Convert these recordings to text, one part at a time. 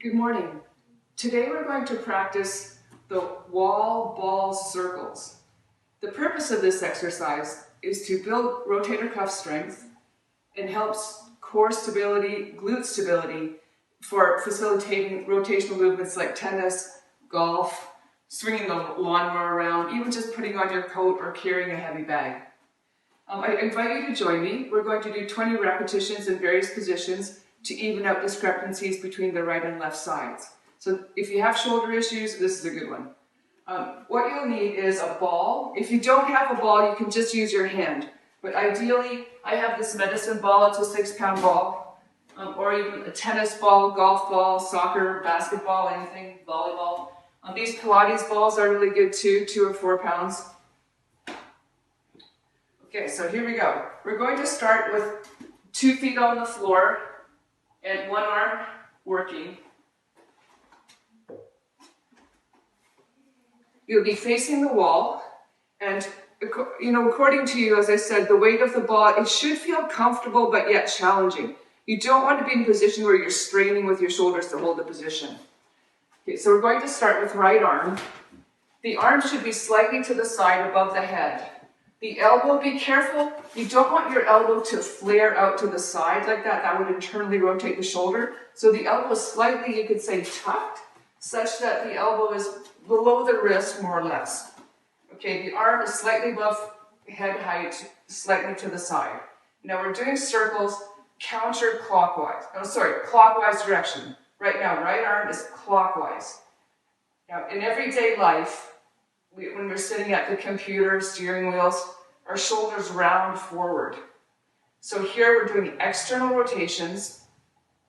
Good morning. Today we're going to practice the wall ball circles. The purpose of this exercise is to build rotator cuff strength and helps core stability, glute stability for facilitating rotational movements like tennis, golf, swinging the lawnmower around, even just putting on your coat or carrying a heavy bag. I invite you to join me. We're going to do 20 repetitions in various positions to even out discrepancies between the right and left sides. So if you have shoulder issues, this is a good one. What you'll need is a ball. If you don't have a ball, you can just use your hand. But ideally, I have this medicine ball. It's a 6-pound ball. Or even a tennis ball, golf ball, soccer, basketball, anything, volleyball. These Pilates balls are really good too, 2 or 4 pounds. Okay, so here we go. We're going to start with 2 feet on the floor and 1 arm working. You'll be facing the wall, and according to you, as I said, the weight of the ball, it should feel comfortable but yet challenging. You don't want to be in a position where you're straining with your shoulders to hold the position. Okay, so we're going to start with right arm. The arm should be slightly to the side above the head. The elbow, be careful. You don't want your elbow to flare out to the side like that. That would internally rotate the shoulder. So the elbow is slightly, you could say, tucked, such that the elbow is below the wrist, more or less. Okay, the arm is slightly above head height, slightly to the side. Now we're doing circles counterclockwise. Clockwise direction. Right now, right arm is clockwise. Now, in everyday life, when we're sitting at the computer, steering wheels, our shoulders round forward. So here we're doing external rotations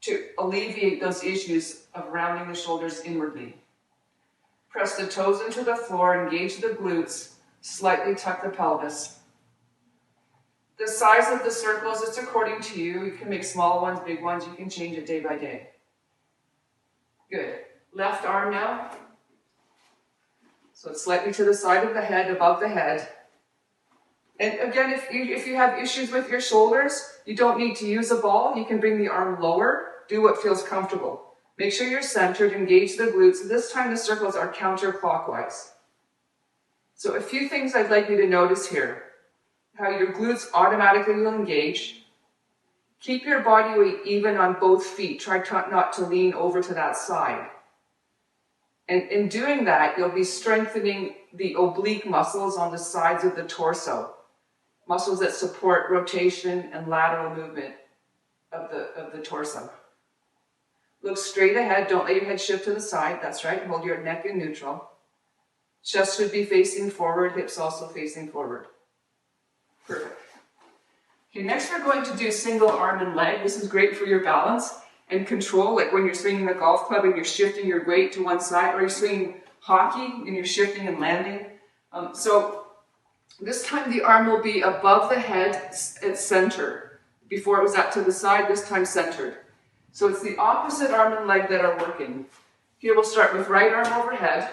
to alleviate those issues of rounding the shoulders inwardly. Press the toes into the floor, engage the glutes, slightly tuck the pelvis. The size of the circles, it's according to you. You can make small ones, big ones. You can change it day by day. Good. Left arm now. So it's slightly to the side of the head, above the head. And again, if you have issues with your shoulders, you don't need to use a ball. You can bring the arm lower. Do what feels comfortable. Make sure you're centered, engage the glutes. This time the circles are counterclockwise. So a few things I'd like you to notice here. How your glutes automatically will engage. Keep your body weight even on both feet. Try not to lean over to that side. And in doing that, you'll be strengthening the oblique muscles on the sides of the torso. Muscles that support rotation and lateral movement of the torso. Look straight ahead. Don't let your head shift to the side. That's right. Hold your neck in neutral. Chest should be facing forward. Hips also facing forward. Perfect. Okay, next we're going to do single arm and leg. This is great for your balance and control, like when you're swinging the golf club and you're shifting your weight to one side, or you're swinging hockey and you're shifting and landing. So this time the arm will be above the head at center. Before it was up to the side, this time centered. So it's the opposite arm and leg that are working. Here we'll start with right arm overhead.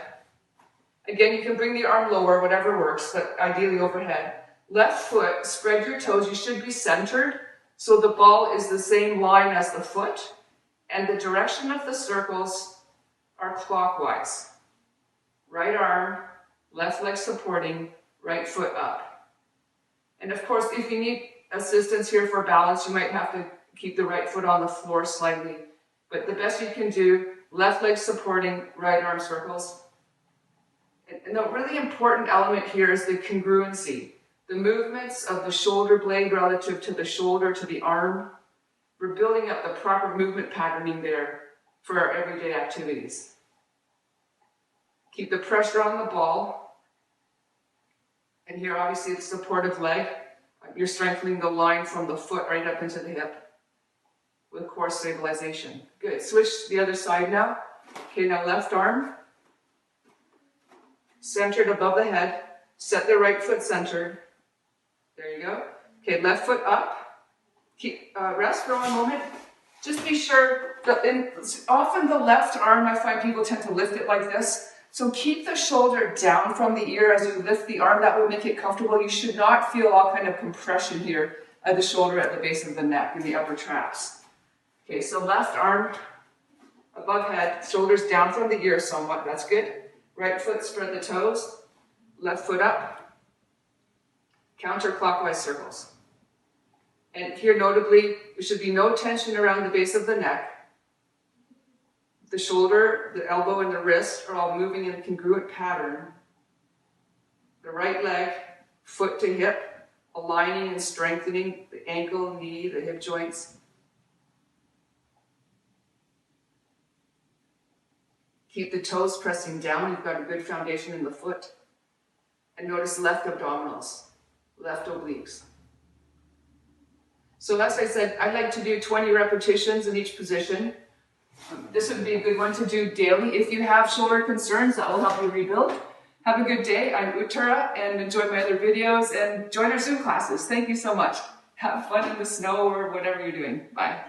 Again, you can bring the arm lower, whatever works, but ideally overhead. Left foot, spread your toes. You should be centered, so the ball is the same line as the foot. And the direction of the circles are clockwise. Right arm, left leg supporting, right foot up. And of course, if you need assistance here for balance, you might have to keep the right foot on the floor slightly. But the best you can do, left leg supporting, right arm circles. And the really important element here is the congruency. The movements of the shoulder blade relative to the shoulder to the arm. We're building up the proper movement patterning there for our everyday activities. Keep the pressure on the ball. And here, obviously, it's supportive leg. You're strengthening the line from the foot right up into the hip with core stabilization. Good. Switch to the other side now. Okay, now left arm. Centered above the head. Set the right foot centered. There you go. Okay, left foot up. Keep, rest for one moment. Just be sure that often the left arm, I find people tend to lift it like this. So keep the shoulder down from the ear as you lift the arm. That will make it comfortable. You should not feel all kind of compression here at the shoulder at the base of the neck in the upper traps. Okay, so left arm above head, shoulders down from the ear somewhat, that's good. Right foot, spread the toes, left foot up, counterclockwise circles. And here notably, there should be no tension around the base of the neck. The shoulder, the elbow, and the wrist are all moving in a congruent pattern. The right leg, foot to hip, aligning and strengthening the ankle, knee, the hip joints. Keep the toes pressing down. You've got a good foundation in the foot. And notice left abdominals, left obliques. So as I said, I like to do 20 repetitions in each position. This would be a good one to do daily. If you have shoulder concerns, that will help you rebuild. Have a good day. I'm Uttara, and enjoy my other videos and join our Zoom classes. Thank you so much. Have fun in the snow or whatever you're doing. Bye.